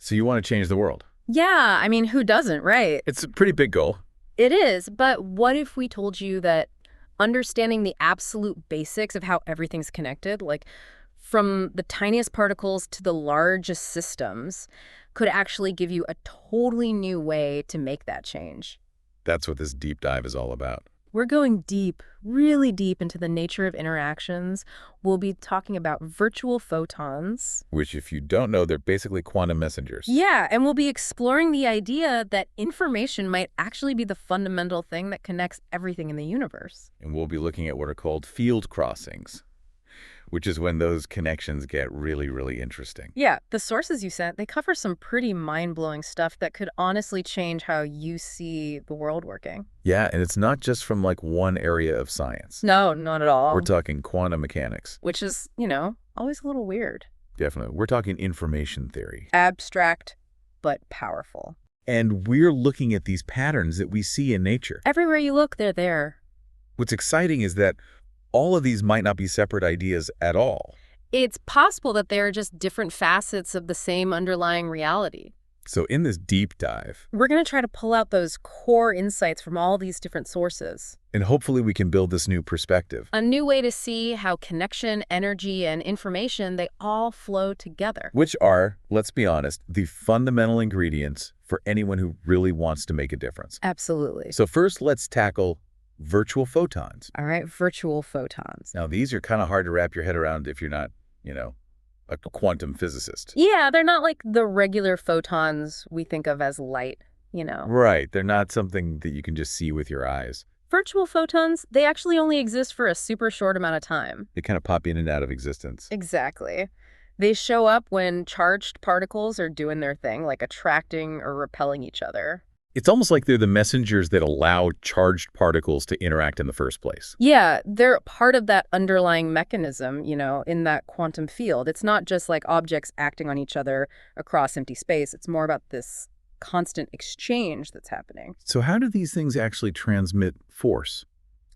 So you want to change the world. Yeah, I mean, who doesn't, right? It's a pretty big goal. It is, but what if we told you that understanding the absolute basics of how everything's connected, like from the tiniest particles to the largest systems, could actually give you a totally new way to make that change? That's what this deep dive is all about. We're going deep, really deep into the nature of interactions. We'll be talking about virtual photons. Which, if you don't know, they're basically quantum messengers. Yeah, and we'll be exploring the idea that information might actually be the fundamental thing that connects everything in the universe. And we'll be looking at what are called field crossings, which is when those connections get really, really interesting. Yeah, the sources you sent, they cover some pretty mind-blowing stuff that could honestly change how you see the world working. Yeah, and it's not just from like one area of science. No, not at all. We're talking quantum mechanics. Which is, always a little weird. Definitely. We're talking information theory. Abstract, but powerful. And we're looking at these patterns that we see in nature. Everywhere you look, they're there. What's exciting is that all of these might not be separate ideas at all. It's possible that they're just different facets of the same underlying reality. So in this deep dive, We're going to try to pull out those core insights from all these different sources. and hopefully we can build this new perspective, A new way to see how connection, energy, and information, they all flow together. which are, let's be honest, the fundamental ingredients for anyone who really wants to make a difference. Absolutely. So first, let's tackle virtual photons. All right, virtual photons. Now, these are kind of hard to wrap your head around if you're not, a quantum physicist. Yeah, they're not like the regular photons we think of as light, Right. They're not something that you can just see with your eyes. Virtual photons, they actually only exist for a super short amount of time. They kind of pop in and out of existence. Exactly. They show up when charged particles are doing their thing, like attracting or repelling each other. It's almost like they're the messengers that allow charged particles to interact in the first place. Yeah, they're part of that underlying mechanism, in that quantum field. It's not just like objects acting on each other across empty space. It's more about this constant exchange that's happening. So how do these things actually transmit force?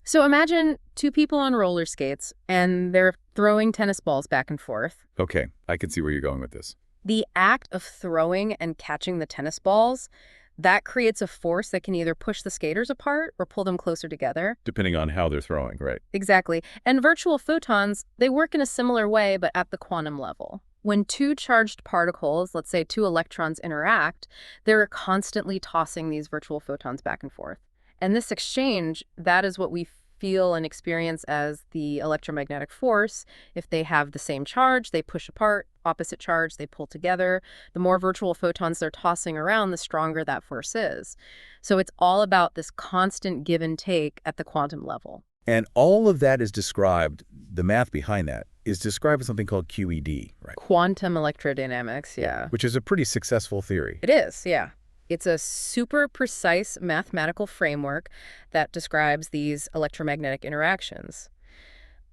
So imagine two people on roller skates, and they're throwing tennis balls back and forth. Okay, I can see where you're going with this. The act of throwing and catching the tennis balls, that creates a force that can either push the skaters apart or pull them closer together. Depending on how they're throwing, right? Exactly. And virtual photons, they work in a similar way, but at the quantum level. When two charged particles, let's say two electrons, interact, they're constantly tossing these virtual photons back and forth. And this exchange, that is what we feel and experience as the electromagnetic force. If they have the same charge, they push apart. Opposite charge, they pull together. The more virtual photons they're tossing around, the stronger that force is. So it's all about this constant give and take at the quantum level. And all of that is described, the math behind that, is described as something called QED, right? Quantum electrodynamics, yeah. Which is a pretty successful theory. It is, yeah. It's a super precise mathematical framework that describes these electromagnetic interactions.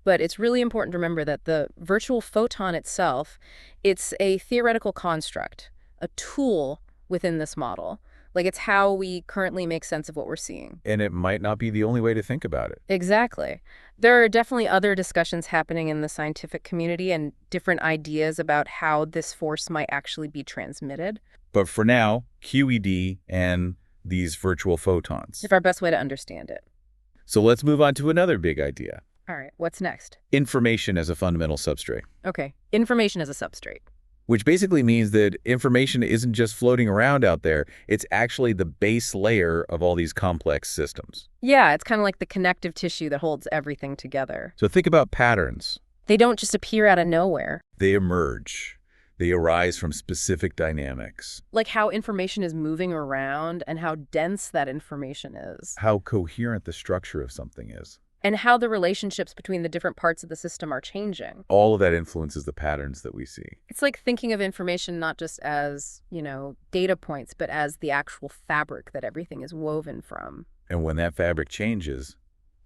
But it's really important to remember that the virtual photon itself, it's a theoretical construct, a tool within this model. Like, it's how we currently make sense of what we're seeing. And it might not be the only way to think about it. Exactly. There are definitely other discussions happening in the scientific community and different ideas about how this force might actually be transmitted. But for now, QED and these virtual photons. It's our best way to understand it. So let's move on to another big idea. All right, what's next? Information as a fundamental substrate. Okay, information as a substrate. Which basically means that information isn't just floating around out there. It's actually the base layer of all these complex systems. Yeah, it's kind of like the connective tissue that holds everything together. So think about patterns. They don't just appear out of nowhere. They emerge. They arise from specific dynamics. Like how information is moving around and how dense that information is. How coherent the structure of something is. And how the relationships between the different parts of the system are changing. All of that influences the patterns that we see. It's like thinking of information not just as, data points, but as the actual fabric that everything is woven from. And when that fabric changes,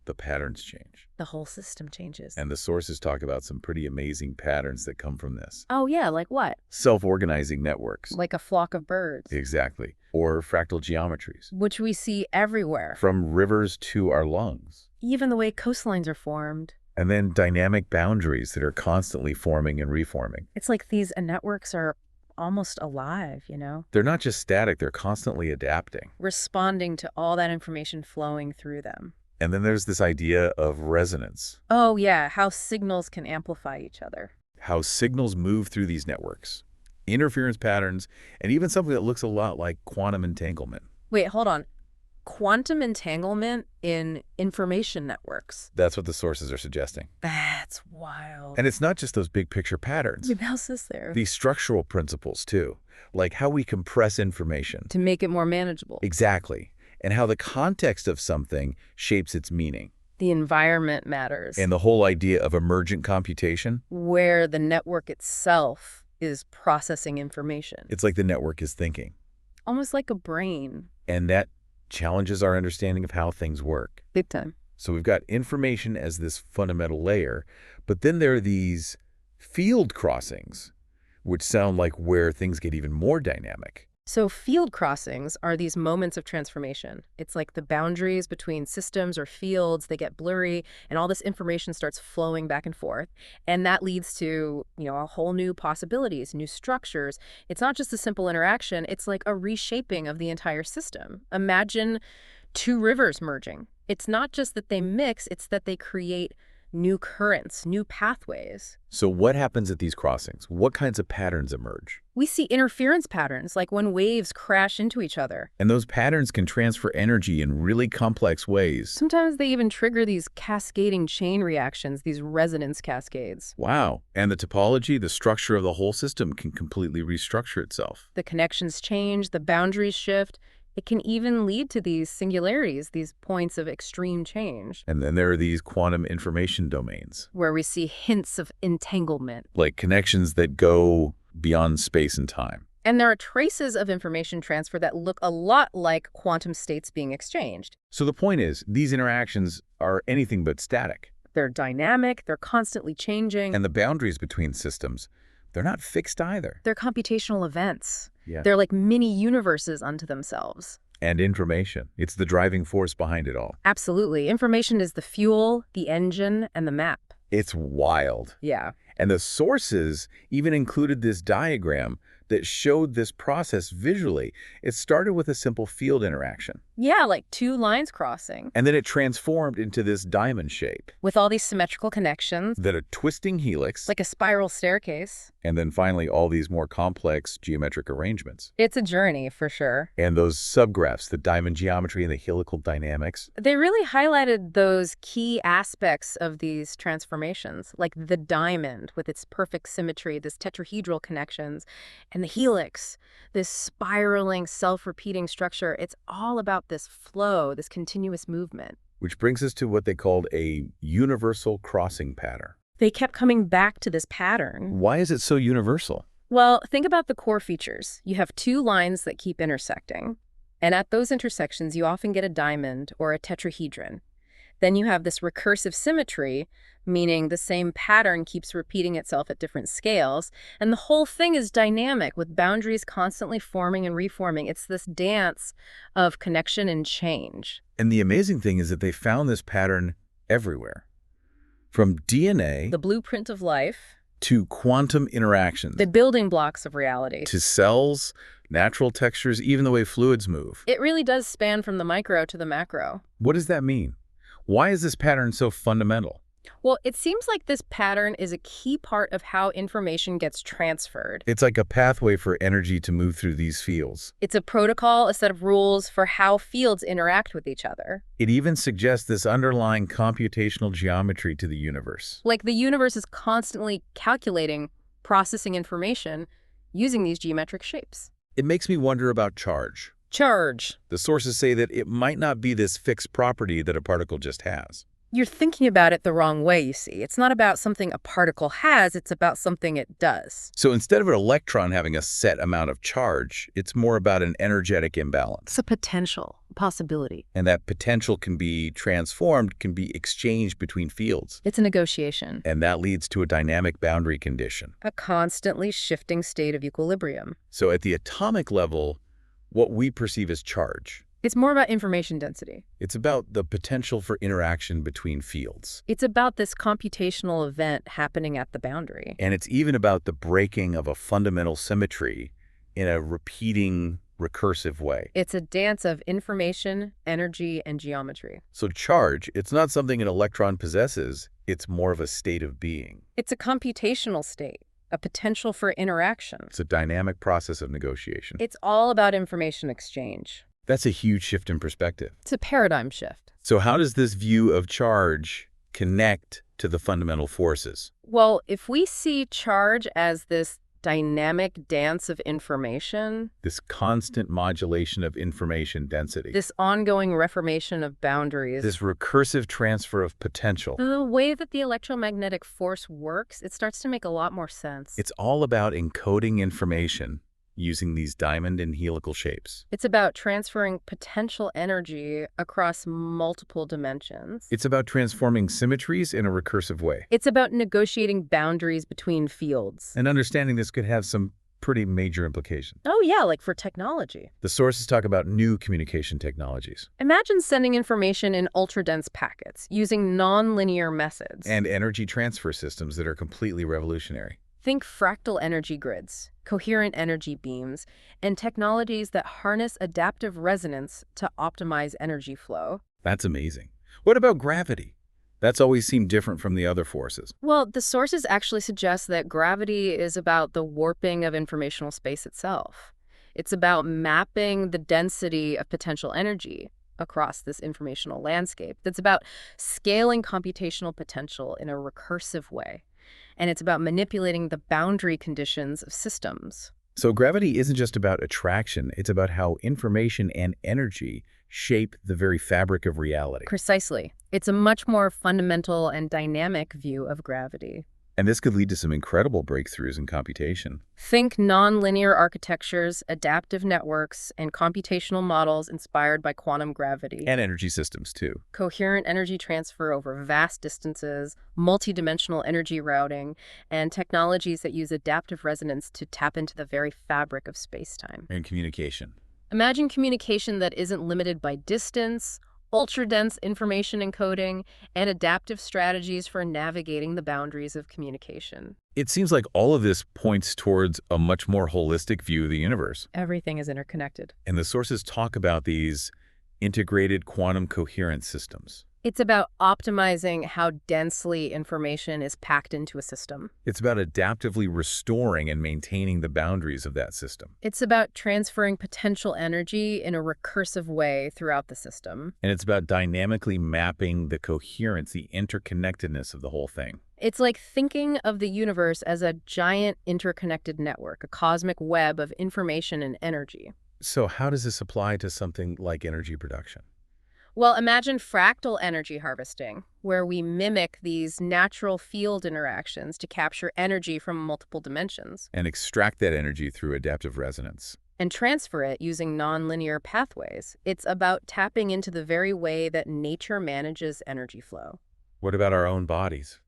the patterns change. The whole system changes. And the sources talk about some pretty amazing patterns that come from this. Oh, yeah, like what? Self-organizing networks. Like a flock of birds. Exactly. Or fractal geometries. Which we see everywhere. From rivers to our lungs. Even the way coastlines are formed. And then dynamic boundaries that are constantly forming and reforming. It's like these networks are almost alive, you know, They're not just static, they're constantly adapting. responding to all that information flowing through them. And then there's this idea of resonance, Oh, yeah, how signals can amplify each other. how signals move through these networks, interference patterns, and even something that looks a lot like quantum entanglement. Wait, hold on. Quantum entanglement in information networks. That's what the sources are suggesting. That's wild. And it's not just those big picture patterns. What else is there? These structural principles, too, like how we compress information. To make it more manageable. Exactly. And how the context of something shapes its meaning. The environment matters. And the whole idea of emergent computation. Where the network itself is processing information. It's like the network is thinking. Almost like a brain. And that challenges our understanding of how things work. Big time. So we've got information as this fundamental layer, but then there are these field crossings, which sound like where things get even more dynamic. So field crossings are these moments of transformation. It's like the boundaries between systems or fields, they get blurry, and all this information starts flowing back and forth. And that leads to, a whole new possibilities, new structures. It's not just a simple interaction, it's like a reshaping of the entire system. Imagine two rivers merging. It's not just that they mix, it's that they create new currents, new pathways. So what happens at these crossings? What kinds of patterns emerge? We see interference patterns, like when waves crash into each other. And those patterns can transfer energy in really complex ways. Sometimes they even trigger these cascading chain reactions, these resonance cascades. Wow. And the topology, the structure of the whole system can completely restructure itself. The connections change, the boundaries shift. It can even lead to these singularities, these points of extreme change. And then there are these quantum information domains, where we see hints of entanglement. like connections that go beyond space and time. And there are traces of information transfer that look a lot like quantum states being exchanged. So the point is, these interactions are anything but static. They're dynamic, they're constantly changing. And the boundaries between systems, they're not fixed either. They're computational events. Yeah. They're like mini universes unto themselves. And information. It's the driving force behind it all. Absolutely. Information is the fuel, the engine, and the map. It's wild. Yeah. And the sources even included this diagram that showed this process visually. It started with a simple field interaction. Yeah, like two lines crossing. And then it transformed into this diamond shape. With all these symmetrical connections. Then a twisting helix. Like a spiral staircase. And then finally all these more complex geometric arrangements. It's a journey, for sure. And those subgraphs, the diamond geometry and the helical dynamics. They really highlighted those key aspects of these transformations, like the diamond with its perfect symmetry, this tetrahedral connections, and the helix, this spiraling, self-repeating structure. It's all about this flow, this continuous movement. Which brings us to what they called a universal crossing pattern. They kept coming back to this pattern. Why is it so universal? Well, think about the core features. You have two lines that keep intersecting. And at those intersections, you often get a diamond or a tetrahedron. Then you have this recursive symmetry, meaning the same pattern keeps repeating itself at different scales. And the whole thing is dynamic, with boundaries constantly forming and reforming. It's this dance of connection and change. And the amazing thing is that they found this pattern everywhere. From DNA, The blueprint of life, to quantum interactions, the building blocks of reality. to cells, natural textures, even the way fluids move. It really does span from the micro to the macro. What does that mean? Why is this pattern so fundamental? Well, it seems like this pattern is a key part of how information gets transferred. It's like a pathway for energy to move through these fields. It's a protocol, a set of rules for how fields interact with each other. It even suggests this underlying computational geometry to the universe. Like the universe is constantly calculating, processing information using these geometric shapes. It makes me wonder about charge. Charge. The sources say that it might not be this fixed property that a particle just has. You're thinking about it the wrong way, you see. It's not about something a particle has, it's about something it does. So instead of an electron having a set amount of charge, it's more about an energetic imbalance. It's a potential, a possibility. And that potential can be transformed, can be exchanged between fields. It's a negotiation. And that leads to a dynamic boundary condition. A constantly shifting state of equilibrium. So at the atomic level, what we perceive as charge, It's more about information density. It's about the potential for interaction between fields. It's about this computational event happening at the boundary. And it's even about the breaking of a fundamental symmetry in a repeating, recursive way. It's a dance of information, energy, and geometry. So charge, it's not something an electron possesses, it's more of a state of being. It's a computational state, a potential for interaction. It's a dynamic process of negotiation. It's all about information exchange. That's a huge shift in perspective. It's a paradigm shift. So how does this view of charge connect to the fundamental forces? Well, if we see charge as this dynamic dance of information, This constant modulation of information density. this ongoing reformation of boundaries, This recursive transfer of potential. the way that the electromagnetic force works, it starts to make a lot more sense. It's all about encoding information using these diamond and helical shapes. It's about transferring potential energy across multiple dimensions. It's about transforming symmetries in a recursive way. It's about negotiating boundaries between fields. And understanding this could have some pretty major implications. Oh yeah, like for technology. The sources talk about new communication technologies Imagine sending information in ultra-dense packets using non-linear methods. and energy transfer systems that are completely revolutionary. Think fractal energy grids, coherent energy beams, and technologies that harness adaptive resonance to optimize energy flow. That's amazing. What about gravity? That's always seemed different from the other forces. Well, the sources actually suggest that gravity is about the warping of informational space itself. It's about mapping the density of potential energy across this informational landscape. It's about scaling computational potential in a recursive way. And it's about manipulating the boundary conditions of systems. So gravity isn't just about attraction, it's about how information and energy shape the very fabric of reality. Precisely. It's a much more fundamental and dynamic view of gravity. And this could lead to some incredible breakthroughs in computation. Think nonlinear architectures, adaptive networks, and computational models inspired by quantum gravity. And energy systems, too. Coherent energy transfer over vast distances, multidimensional energy routing, and technologies that use adaptive resonance to tap into the very fabric of space-time. And communication. Imagine communication that isn't limited by distance, ultra-dense information encoding, and adaptive strategies for navigating the boundaries of communication. It seems like all of this points towards a much more holistic view of the universe. Everything is interconnected. And the sources talk about these integrated quantum coherence systems. It's about optimizing how densely information is packed into a system. It's about adaptively restoring and maintaining the boundaries of that system. It's about transferring potential energy in a recursive way throughout the system. And it's about dynamically mapping the coherence, the interconnectedness of the whole thing. It's like thinking of the universe as a giant interconnected network, a cosmic web of information and energy. So how does this apply to something like energy production? Well, imagine fractal energy harvesting, where we mimic these natural field interactions to capture energy from multiple dimensions And extract that energy through adaptive resonance. and transfer it using nonlinear pathways. It's about tapping into the very way that nature manages energy flow. What about our own bodies?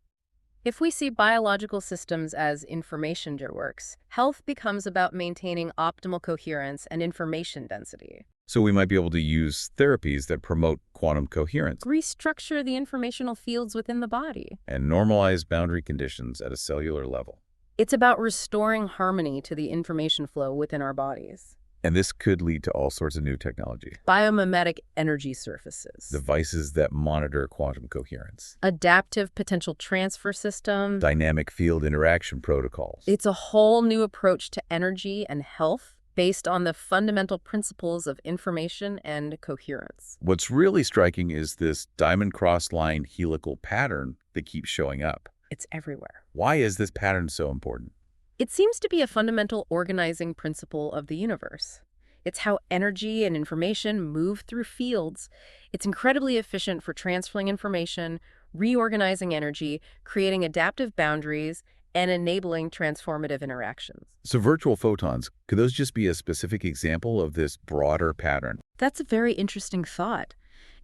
If we see biological systems as information networks, health becomes about maintaining optimal coherence and information density. So we might be able to use therapies that promote quantum coherence Restructure the informational fields within the body. and normalize boundary conditions at a cellular level. It's about restoring harmony to the information flow within our bodies. And this could lead to all sorts of new technology. Biomimetic energy surfaces. Devices that monitor quantum coherence. Adaptive potential transfer system. Dynamic field interaction protocols. It's a whole new approach to energy and health based on the fundamental principles of information and coherence. What's really striking is this diamond cross line helical pattern that keeps showing up. It's everywhere. Why is this pattern so important? It seems to be a fundamental organizing principle of the universe. It's how energy and information move through fields. It's incredibly efficient for transferring information, reorganizing energy, creating adaptive boundaries, and enabling transformative interactions. So virtual photons, could those just be a specific example of this broader pattern? That's a very interesting thought.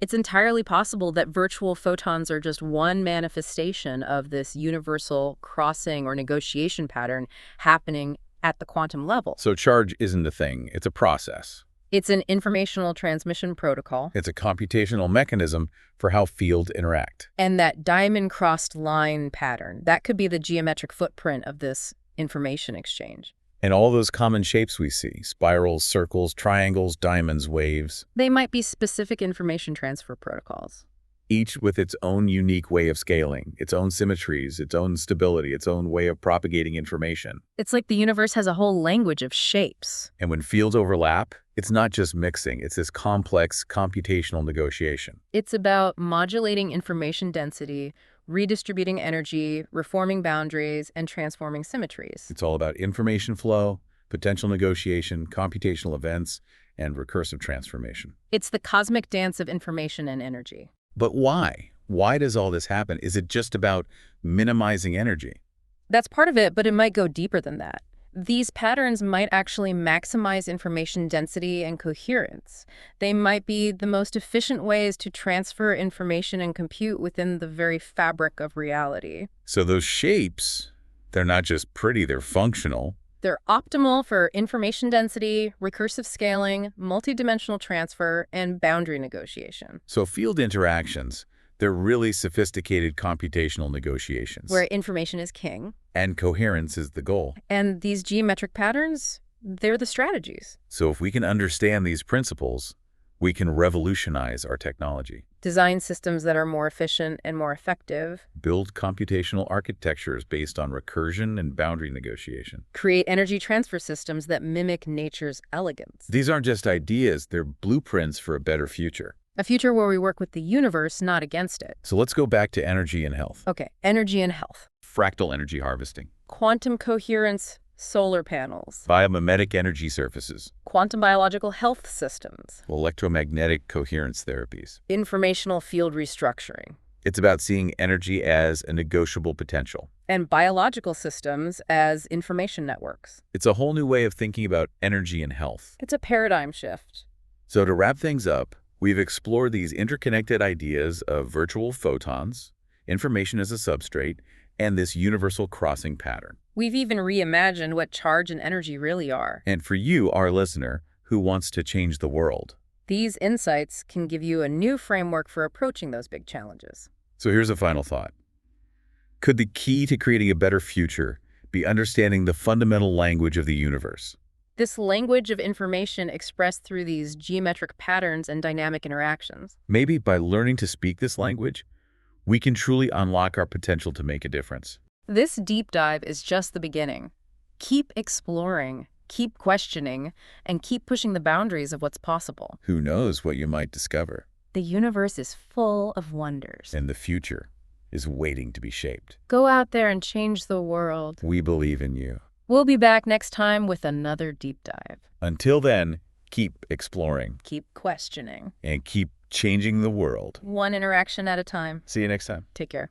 It's entirely possible that virtual photons are just one manifestation of this universal crossing or negotiation pattern happening at the quantum level. So charge isn't a thing, it's a process. It's an informational transmission protocol. It's a computational mechanism for how fields interact. And that diamond-crossed line pattern, that could be the geometric footprint of this information exchange. And all those common shapes we see, spirals, circles, triangles, diamonds, waves, They might be specific information transfer protocols. each with its own unique way of scaling, its own symmetries, its own stability, its own way of propagating information. It's like the universe has a whole language of shapes. And when fields overlap, it's not just mixing, it's this complex computational negotiation. It's about modulating information density, redistributing energy, reforming boundaries, and transforming symmetries. It's all about information flow, potential negotiation, computational events, and recursive transformation. It's the cosmic dance of information and energy. But why? Why does all this happen? Is it just about minimizing energy? That's part of it, but it might go deeper than that. These patterns might actually maximize information density and coherence. They might be the most efficient ways to transfer information and compute within the very fabric of reality. So those shapes, they're not just pretty, they're functional. They're optimal for information density, recursive scaling, multidimensional transfer, and boundary negotiation. So field interactions, they're really sophisticated computational negotiations. Where information is king. And coherence is the goal. And these geometric patterns, they're the strategies. So if we can understand these principles, we can revolutionize our technology. Design systems that are more efficient and more effective. Build computational architectures based on recursion and boundary negotiation. Create energy transfer systems that mimic nature's elegance. These aren't just ideas, they're blueprints for a better future. A future where we work with the universe, not against it. So let's go back to energy and health. Okay, energy and health. Fractal energy harvesting. Quantum coherence, solar panels. Biomimetic energy surfaces. Quantum biological health systems. Electromagnetic coherence therapies. Informational field restructuring. It's about seeing energy as a negotiable potential. And biological systems as information networks. It's a whole new way of thinking about energy and health. It's a paradigm shift. So to wrap things up, we've explored these interconnected ideas of virtual photons, information as a substrate, and this universal crossing pattern. We've even reimagined what charge and energy really are. And for you, our listener, who wants to change the world, these insights can give you a new framework for approaching those big challenges. So here's a final thought. Could the key to creating a better future be understanding the fundamental language of the universe? This language of information expressed through these geometric patterns and dynamic interactions. Maybe by learning to speak this language, we can truly unlock our potential to make a difference. This deep dive is just the beginning. Keep exploring, keep questioning, and keep pushing the boundaries of what's possible. Who knows what you might discover? The universe is full of wonders. And the future is waiting to be shaped. Go out there and change the world. We believe in you. We'll be back next time with another deep dive. Until then, keep exploring. Keep questioning. And keep changing the world. One interaction at a time. See you next time. Take care.